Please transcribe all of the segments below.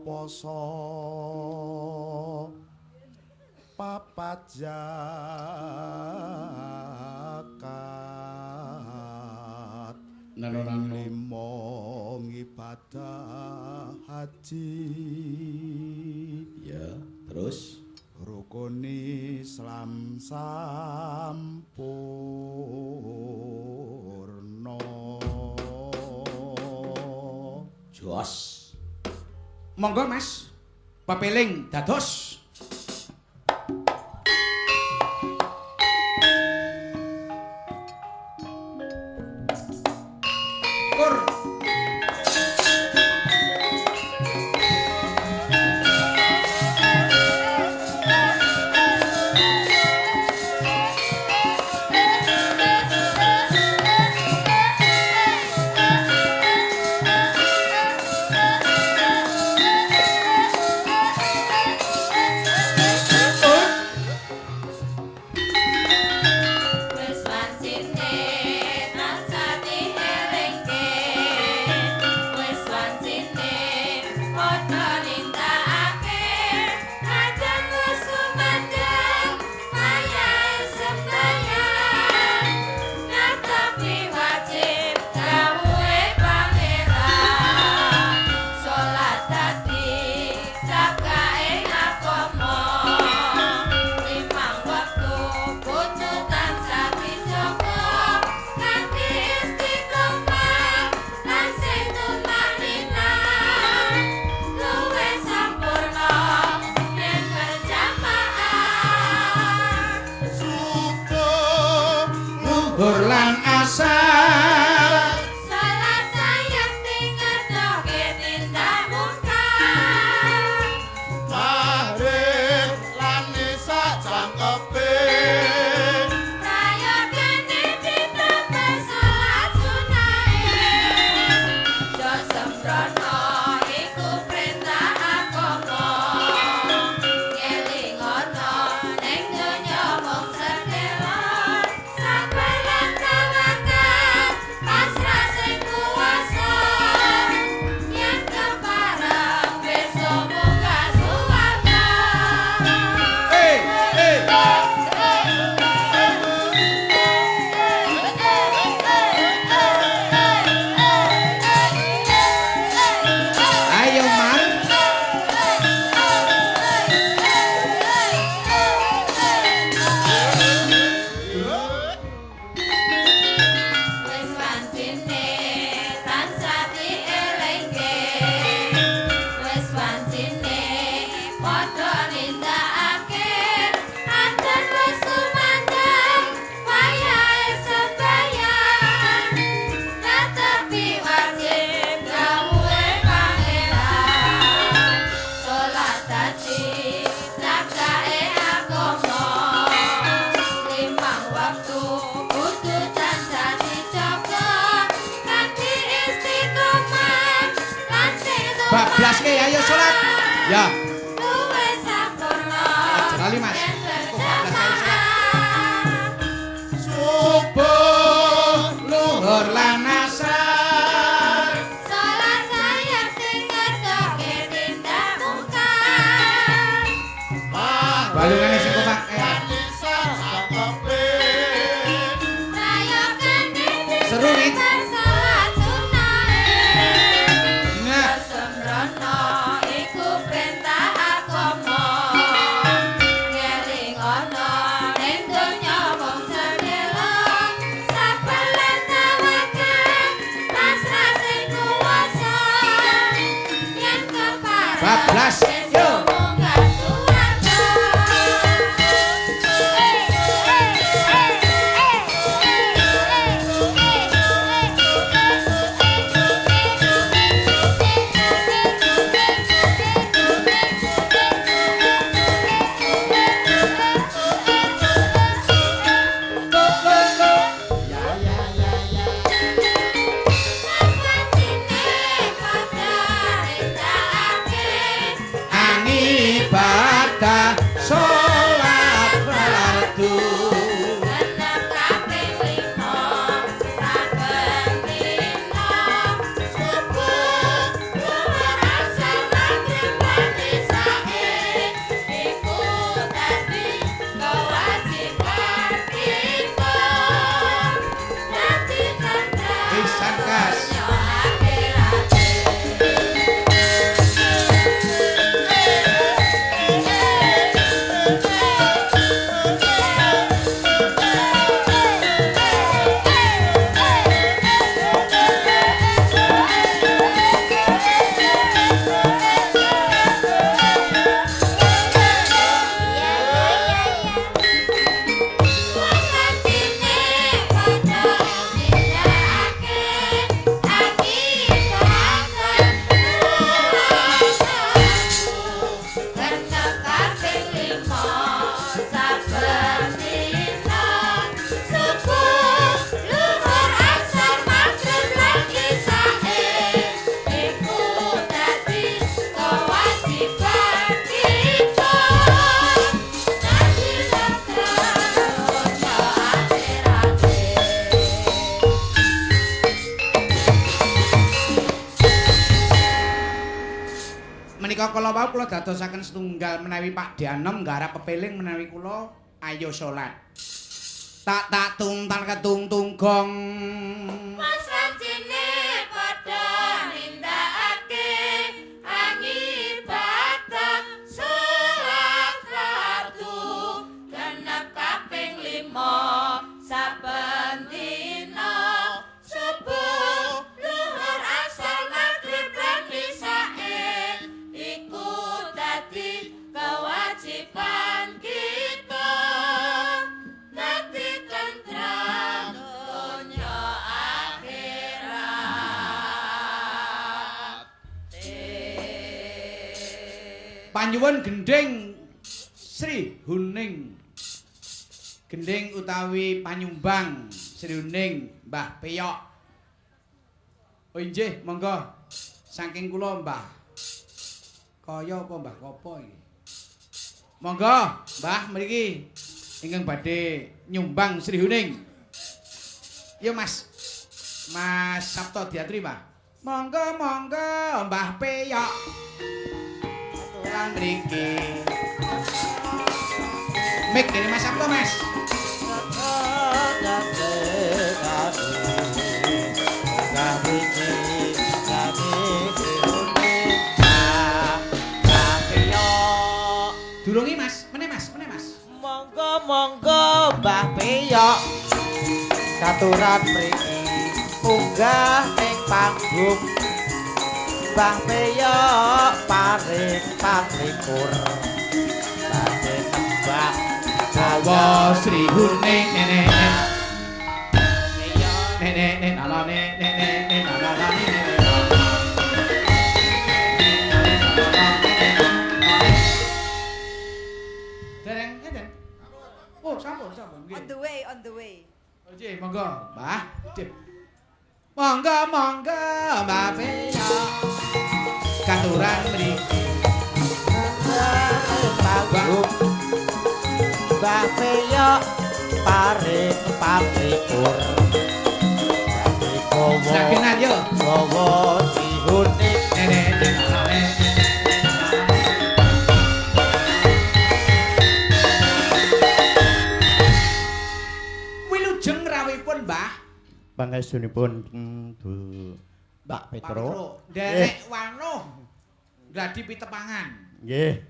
poso papat zakat limo ibadah haji ya terus rukun Islam sampurna jos monggo Mas pepiling dados lan asal salat sayang ngertoke tindak mungkar tahrif lan nisa cangkepe rayakane ditambah salat sunahe jo sembrono iku perintah agama ngelingono ning donya mung sedelo sabalan tawakkal pasrah sing kuwasa yen kepareng besok munggah suwarga ayo Mar wis wancine tansah dielingke wis wancine padha nindakake aten wis sumandang wayahe sembahyang netepi wajib dawuhe pangeran salat dadi zakate agama limang waktu kudu tansah dijaga kanthi istiqomah lan sing bablaske ayo salat ya luwe sampurna lali Mas yen kok bablas ayo salat berjamaah. subuh luhur lan asar Salat sayang sing ngertoke tindak mungkar balungane sing kompak nisa cangkepe rayakane seru Wit salat sunahe nah sembrono iku perintah agama ngelingono ning donya mung sedelo sabalan tawakkal pasrah sing kuwasa yen kepareng bablas yo munggah suwarga wancine padha nindakake kala wau kula dadosaken setunggal menawi Pak Dianom nggarap pepeling menawi kula ayo salat. Tak tungtal ketung gong. Mas rajine padha nindakake angibadah salat fardu genep kaping 5 saben dina subuh luhur asar magrib lan isyae iku dadi kewajiban kita dadi tentrem donya akhirat. Panyuwun gending Sri Huning. Gending utawi panyumbang Sri Huning Mbah Peyok. Oh inggih, monggo. Saking kula Mbah. Kaya apa Mbah Kopo iki? Monggo, Mbah mriki ingkang badhe nyumbang Sri Huning. Yo Mas. Mas Sabto Diatri, Mbah. Monggo Mbah Peyok. Aturan mriki. Mik dari Mas Sabto, Mas. Durungi Mas, meneh Mas. Monggo Mbah Peyok katuran mriki munggah ing panggung Mbah Peyok paring pamrikur badhe nembah Jawa Sri Huning nenek Peyok nenek alane nenek alane nenek. Dereng ngeten. Oh, sampun nggih. On the way. Nggih, monggo, Mbah. Nggih. Monggo Mbah Peyok. Katuran mriki. panggung Mbah Peyok paring pamrikur badhe Sakenan yo. gawa dihuning Nenek alane. Wilujeng rawuhipun, Mbah. pangestunipun Mbak Petro. Derek Wanuh. Gladi pitepangan. Nggih.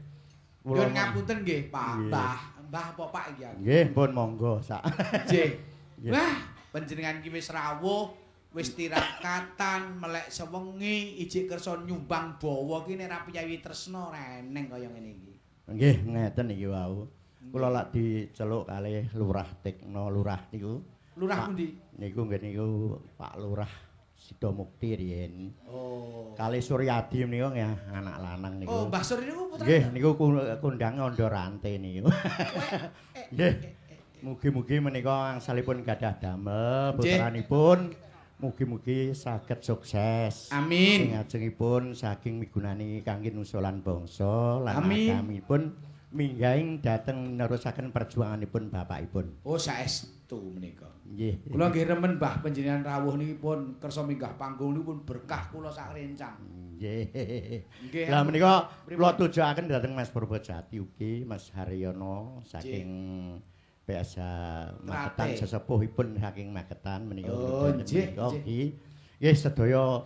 Nyuwun ngapunten nggih, Pak. Nggih. Mbah apa Pak iki? Nggih, pun monggo sak. Nggih. Nggih. Wah, panjenengan iki wis rawuh, wis tirakatan, melek sewengi, ijik kersa nyumbang bawa ki nek ra piyayi tresna reneng kaya ngene iki. Nggih, ngeten iki wau. Kula lak diceluk kalih Lurah Tekno Lurah niku. Lurah Pak, pundi? Niku nggih niku Pak Lurah Sidomukti riyen. Oh. Kalih Suryadi niku nggih anak lanang niku. Oh, Mbah Sur niku putra. Nggih, niku kundang Ondo Rante niku. Nggih. Mugi-mugi menika angsalipun gadah damel putranipun mugi-mugi saged sukses. Amin. Sing ajengipun saking migunani kangge nusulan bangsa lan Amin. agamipun minggahing dhateng nerusaken perjuanganipun bapakipun. Oh, saestu menika. Nggih. Kula nggih remen Mbah panjenengan rawuh niki pun kersa minggah panggung niku pun berkah kula sak rencang. Nggih. Nggih. Lah menika Pripun? kula tujuaken dhateng Mas Purbajati ugi Mas Haryono saking biasa Magetan Trate. sesepuhipun saking Magetan menika. Oh, nggih, Menika ugi. Nggih sedaya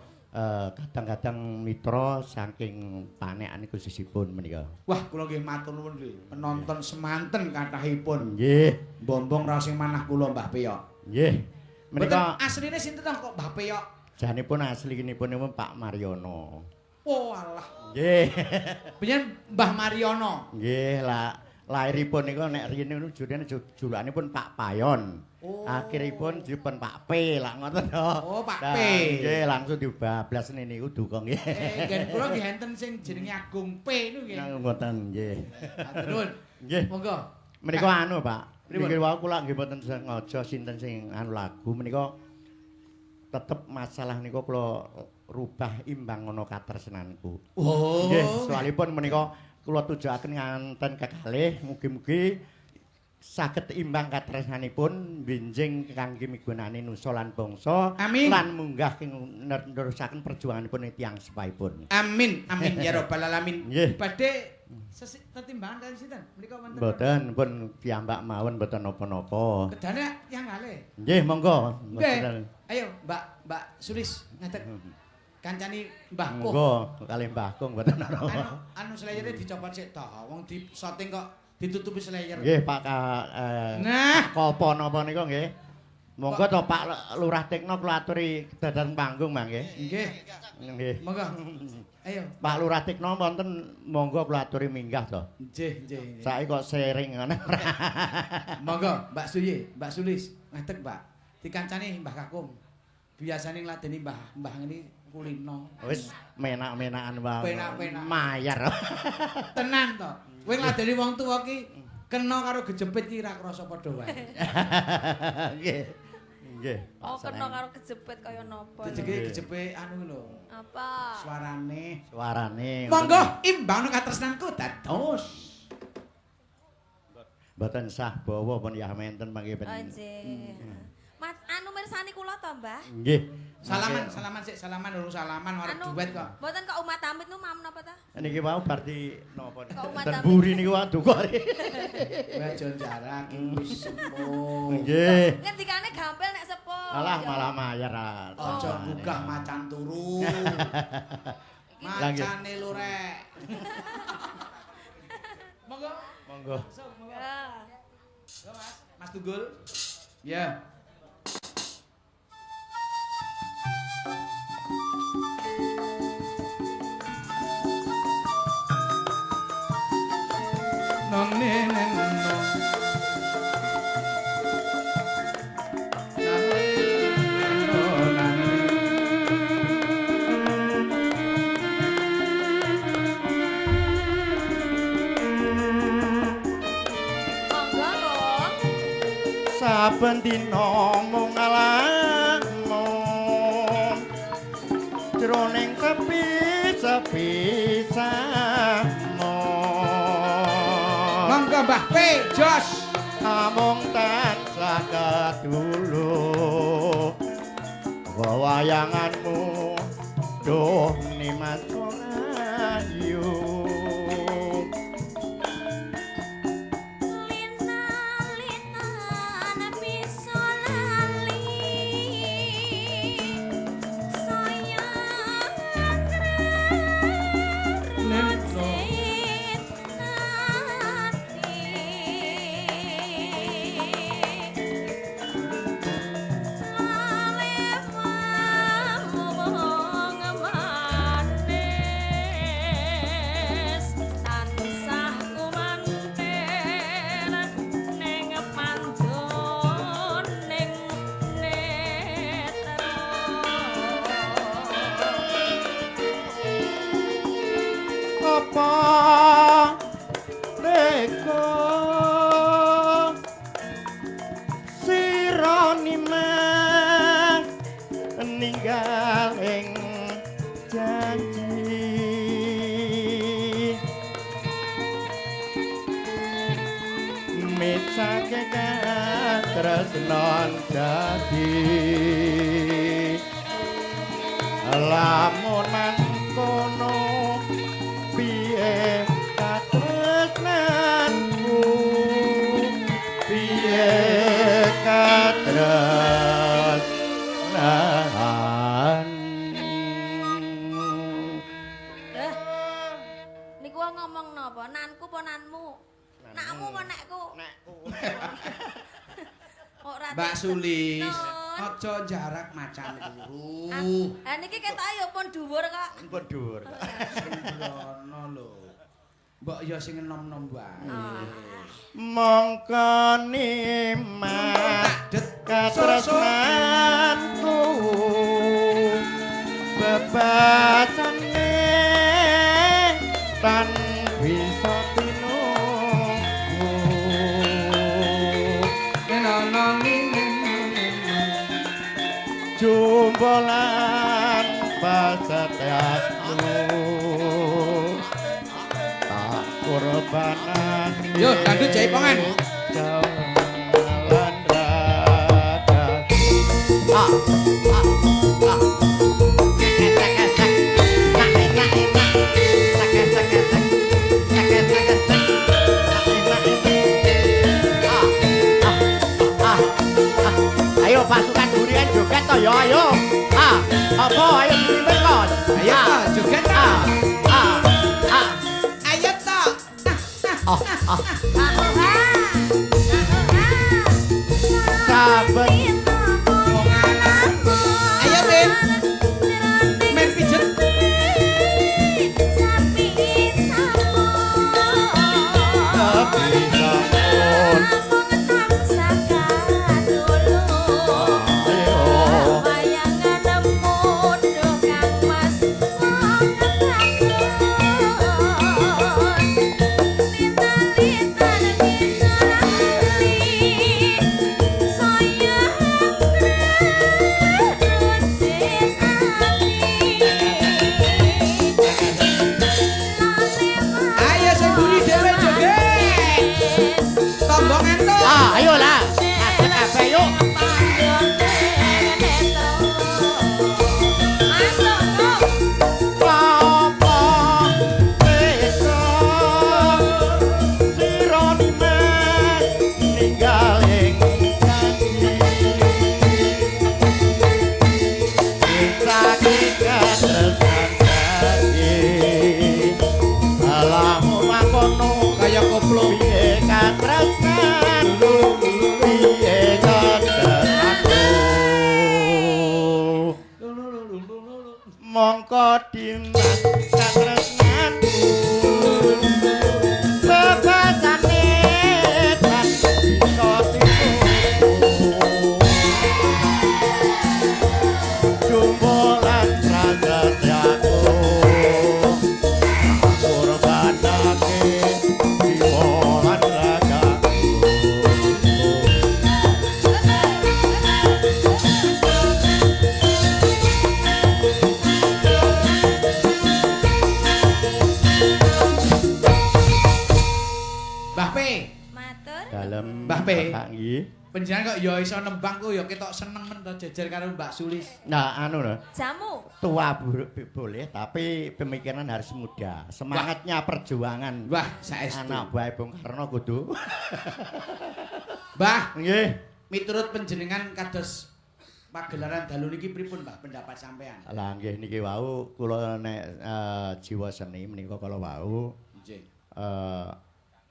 kadang-kadang mitra saking panekan niku sisipun menika. Wah, kula nggih matur nuwun nggih. Penonton semanten kathahipun. Nggih. Bombong rasing manah kula Mbah Peyok. Nggih. Menika Mboten asline sinten kok Mbah Peyok? janipun aslinipun Pak Mariono. Oh alah. Nggih. Panjenengan Mbah Mariono. Nggih, lairipun niku nek riyen niku julukanipun Pak Payon. Oh. Akhiripun dipun Pak P lah ngoten to. Oh, Pak Nah, P. Nggih, langsung dibablas niku duka nggih. Nggih kula nggih enten sing jenenge Agung P niku nggih. Ngoten nggih. Matur nuwun. Nggih. Monggo. Menika anu, Pak. Pripun? Nggih wau kula nggih mboten sengaja sinten sing anu lagu menika tetep masalah niku kula rubah imbang ana katresnanku. Oh. Nggih, soalipun menika kula tujuaken nganten kekalih mugi-mugi saged imbang katresnanipun benjing kangge migunani nusa lan bangsa Amin. lan munggah nerusaken perjuanganipun tiyang sepaipun. Amin, amin ya rabbal alamin. Nggih. Badhe tetimbangan kalian sinten? Menika wonten. Mboten pun piyambak mawon mboten napa-napa. Kedane yang kalih. Nggih, monggo. Nggih. Ayo, Mbak Sulis ngadeg. Kancani Mbah Puh. Monggo kalih Mbah Kung mboten napa. Anu slayere dicopot sik to. Wong di shooting kok ditutupi slayer. Nggih, Pak Nah, Kopo napa nika nggih. Monggo to Pak Lurah Tekno kula aturi dadan panggung mangke. nggih. Nggih. Monggo. Ayo. Pak Lurah Tekno wonten monggo kula aturi minggah to. Nggih, nggih. Saiki kok sering ngene. Monggo, Mbak Sulis, ngadeg, Mbak. Dikancani Mbah Kakung. Biasane ngladeni Mbah ngene kulino. Wis menak-menakan wae. Penak-penak. Mayar. Tenan to. Kowe ngladeni wong tuwa ki kena karo gejepit ki ra krasa padha wae. Nggih. Nggih. Oh, kena karo kejepit kaya napa. Dadi kejepit anu lho. Apa? Suarane. Monggo imbang katresnanku dados. Mboten sah bawa pun ya menten mangke ben. Oh, nggih. Mas anu mirsani kula to, Mbah? Nggih. Salaman urung salaman arep duet kok. Mboten kok umat amit nu mam napa ta? Niki wau berarti napa Kok umat ten amit? buri niku wau duka. Wajon jarak wis sepuh. Nggih. Ngendikane gampil nek sepuh. Alah Ya. malah mayar. Aja gugah macan turu. Macane lho rek. Monggo. Monggo. Ya. Yo Mas Tunggul. Ya. Monggo kok. Saben dina mung ngalamun jroning sepi Monggo Mbah P. Jos. amung tansah kadulu wewayanganmu duh nimas ayu Lina bisa lali sayang Neno. apa reko sirani mah ninggaling janji mitsake katresnan dadi lamun mangkono piye katresnanku piye katresnan Niku ngomong napa? Nanku apa nanmu? Nakmu apa nekku? Ora Mbak Sulis, Non. aja jarak macan turu. Ah niki ketok ya pun dhuwur kok. pun dhuwur Sembrono lho. Mbok ya sing enom-enom wae. mongko nimat katresnanku bebasane tan bisa tinunggu jumbolan pasetyaku tak korbanan Yo, dangdut jaipongan. jauh Ayo pasukan durian joget to ya ayo. Apa ayo durian kok. Ayo to joget to. Ayo to. Saben wong anak. Ayo Tin. Men pijet. Ayo lah, ajak kabeh yuk. Kaya koplo piye katresnanku piye katresnanku mongko dimas katresnanku bebasane dan bisa tipu jumbolan prasetyaku Mbah P. Nggih. Panjenengan kok ya iso nembang ku ya ketok seneng men to jejer karo Mbak Sulis. Nah, anu lho. Jamu. Tua boleh, tapi pemikiran harus muda. Semangatnya perjuangan. Wah, saestu. Anak buah Bung Karno kudu. Mbah, nggih. Miturut panjenengan kados pagelaran dalu niki pripun, Mbah, pendapat sampean? Lah nggih niki wau kula nek jiwa seni menika kala wau. Nggih.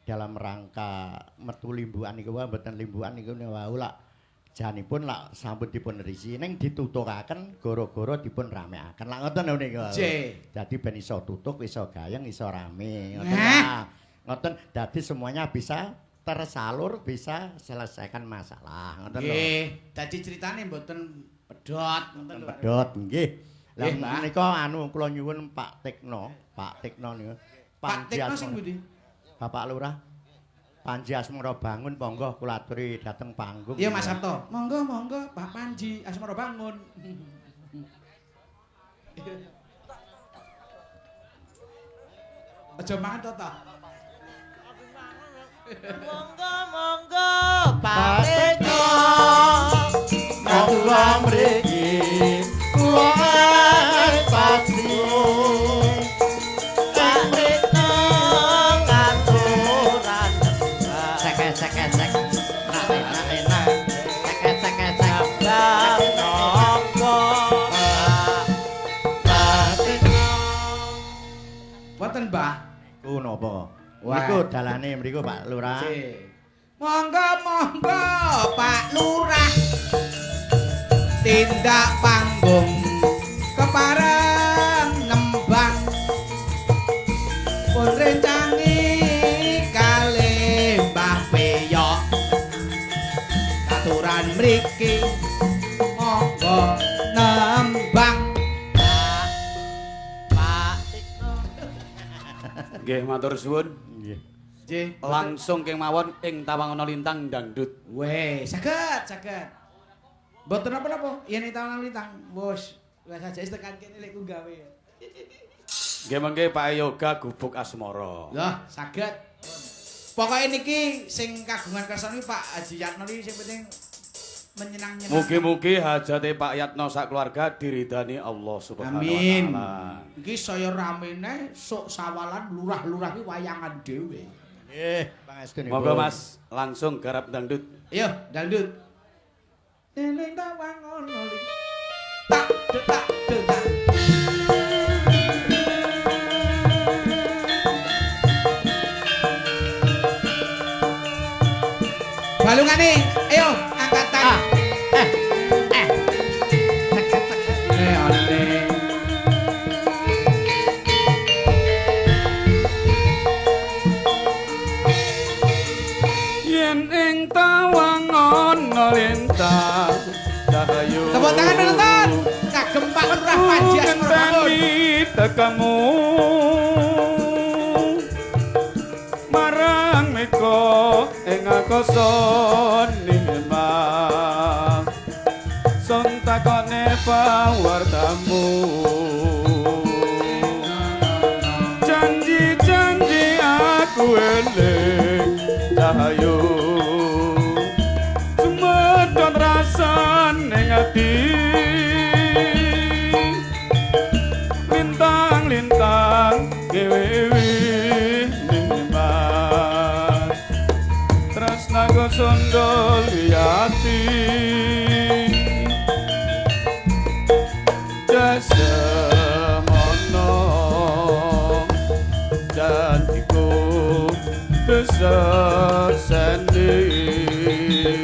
Dalam rangka metu limbukan niku wae mboten limbukan niku wau lak janipun lak sampun dipun risi ning ditutukaken gara-gara dipun rameaken lak ngoten niku. Dadi ben iso tutuk, iso gayeng, iso rame ngoten. Ngoten dadi semuanya bisa tersalur, bisa selesaikan masalah ngoten lho. Nggih, dadi critane mboten pedhot ngoten lho. Pedhot nggih. Lah menika anu kula nyuwun Pak Tekno niku. Pak Tekno sing pundi? Bapak Lurah Panji Asmara bangun monggo kula aturi dhateng panggung. Iya Mas Sabto. Monggo Pak Panji Asmara bangun. Aja mangan to ta. Monggo Pak Tekno. Monggo mriki kula pasti. Wonten Mbah. Ku napa? Niku dalane mriku Pak Lurah. Monggo Pak Lurah. Tindak panggung kepareng nembang. Pun rencangi kalih Mbah Peyok. Aturan mriki monggo nembang. Nggih, matur suwun. Nggih. Nggih, langsung kemawon ing Tawangono Lintang dangdut. Weh, saged. Mboten napa-napa, yen Tawangono Lintang, wis saja tekan kene lek ku gawe. Nggih mengke Pak Yoga Gubuk Asmara. Lah, saged. Pokoke niki sing kagungan kersane Pak Haji Yatno iki sing penting menyenang-nyenangkan. Mugi-mugi hajate Pak Yatno sak keluarga diridani Allah Subhanahu Amin. wa taala. Iki saya ramene sok sawalan lurah-lurah iki wayangan dhewe. Nggih, pangestu niku. Monggo Mas, langsung garap dangdut. Ayo, dangdut. Eling tawang ngono li. Tak detak detak. Balungane, ayo angkatan. Ane. Yen ing tawang ana lintang cahayu. Tepuk tangan penonton. Kagem Pak Lurah Panjias ngenteni tekamu marang meko ing akoson nimah son takone pawartamu janji-janji aku eling cahayu sumedhon rasane ati lintang-lintang kewewi nimah tresnaku sondol ati jasemono janjiku besar sendiri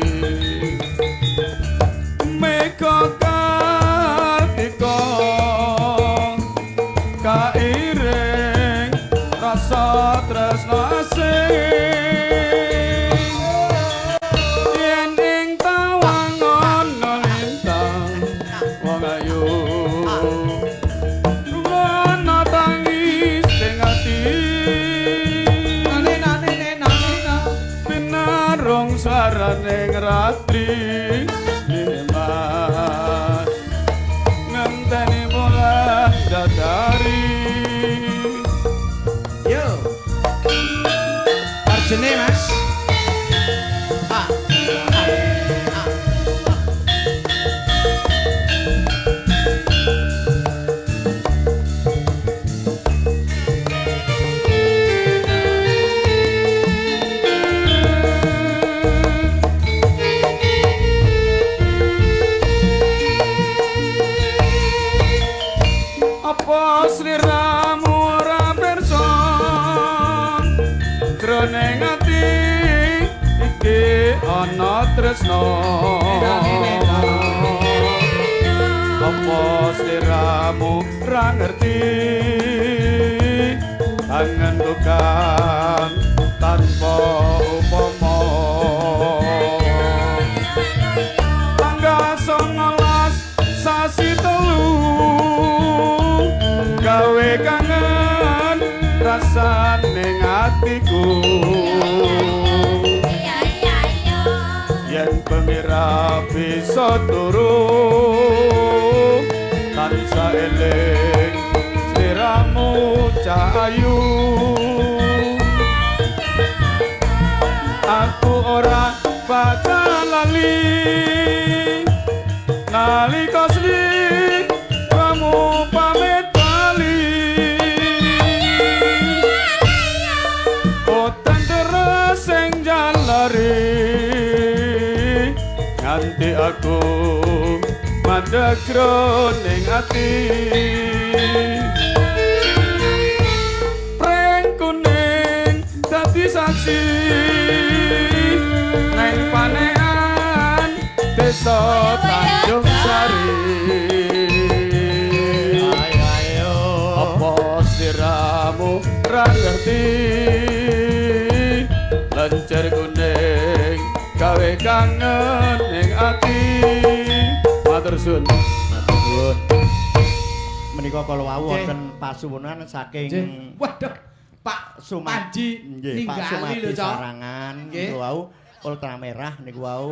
meko kartiko kairing rasa tresno asing yen ing tawang ana lintang wong ayu rungono tangis ing ati pinarung sarane ratri mas ngenteni bulan dadari Yo. Arjene Mas. apa sliramu ora pirsa jroning ati iki ana tresno apa sliramu ora ngerti tangan tukang tanpa upama tanggal 19 sasi telu gawe kangen rasane atiku yen pemira bisa turu tansah eling sliramu cahayu aku ora bakal lali nalika sliramu pamit bali otan terus sing jalari nganti aku mandeg jroning ati preng kuning dadi saksi neng panehan desa Tanjung Sari Ayo. apa sliramu ra ngerti lencer kuning gawe kangen ning ati matur suwun Matur. Menika kala wau Nggih. wonten pasuwunan saking Waduh, Pak Sumat- Panji nggih, Pak ninggali Sumadi lho, Cok. Sarangan Nggih. niku wau Ultra Merah niku wau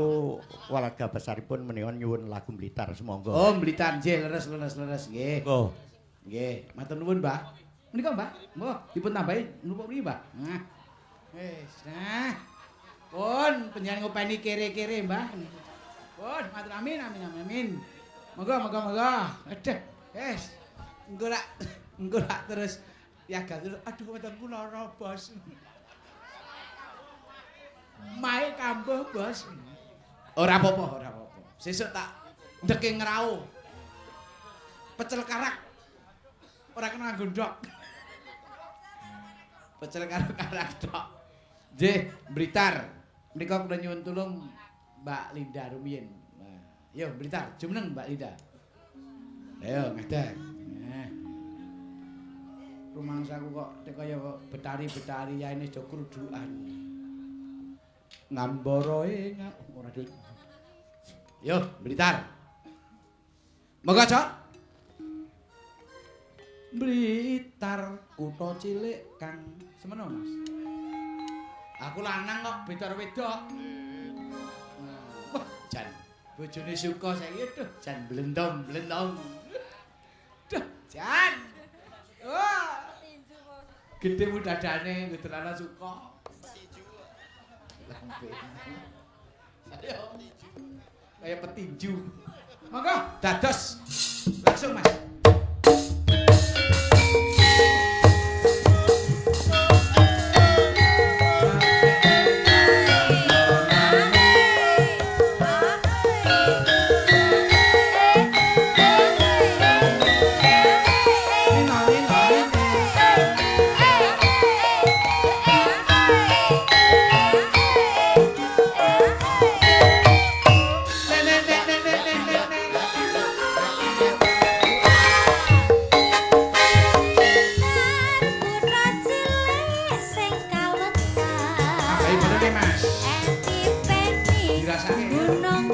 keluarga besaripun menika nyuwun lagu Blitar semonggo. Oh, Blitar nggih, leres nggih. Monggo. Nggih, matur nuwun, Mbah. Menika, Mbah. Monggo dipun tambahi napa priki, Mbah? Nah. Wis, nah. Pun panjenengan ngopeni kere-kere, Mbah. Pun, matur amin amin amin amin. Moga. Aduh, wis. Engko lak terus ya gak terus aduh wetenku lara, Bos. Mae kambuh, Bos. Ora apa-apa. Sesuk tak ndeke ngrau. Pecel karak. Ora kena nganggo ndok. Pecel karak tok. Nggih, Blitar. Menika kula nyuwun tulung Mbak Linda rumiyin. Nah, yo Blitar, jumeneng Mbak Linda. Ayo ngadeg. Rumangsaku kok kaya betari-betari yaene do krudukan. Ngambarae ora duit. Yo, Blitar. Moga, Cok. Blitar kutha cilik kang semeno, Mas. Aku lanang kok Blitar wedok. Wah, jan bojone suka saiki aduh, jan blendong. Duh, jan. Wah. Gede dadane ngedolana suka. Lambe. Ayo. Kayak petinju. Monggo, dados. Langsung, Mas. Gunung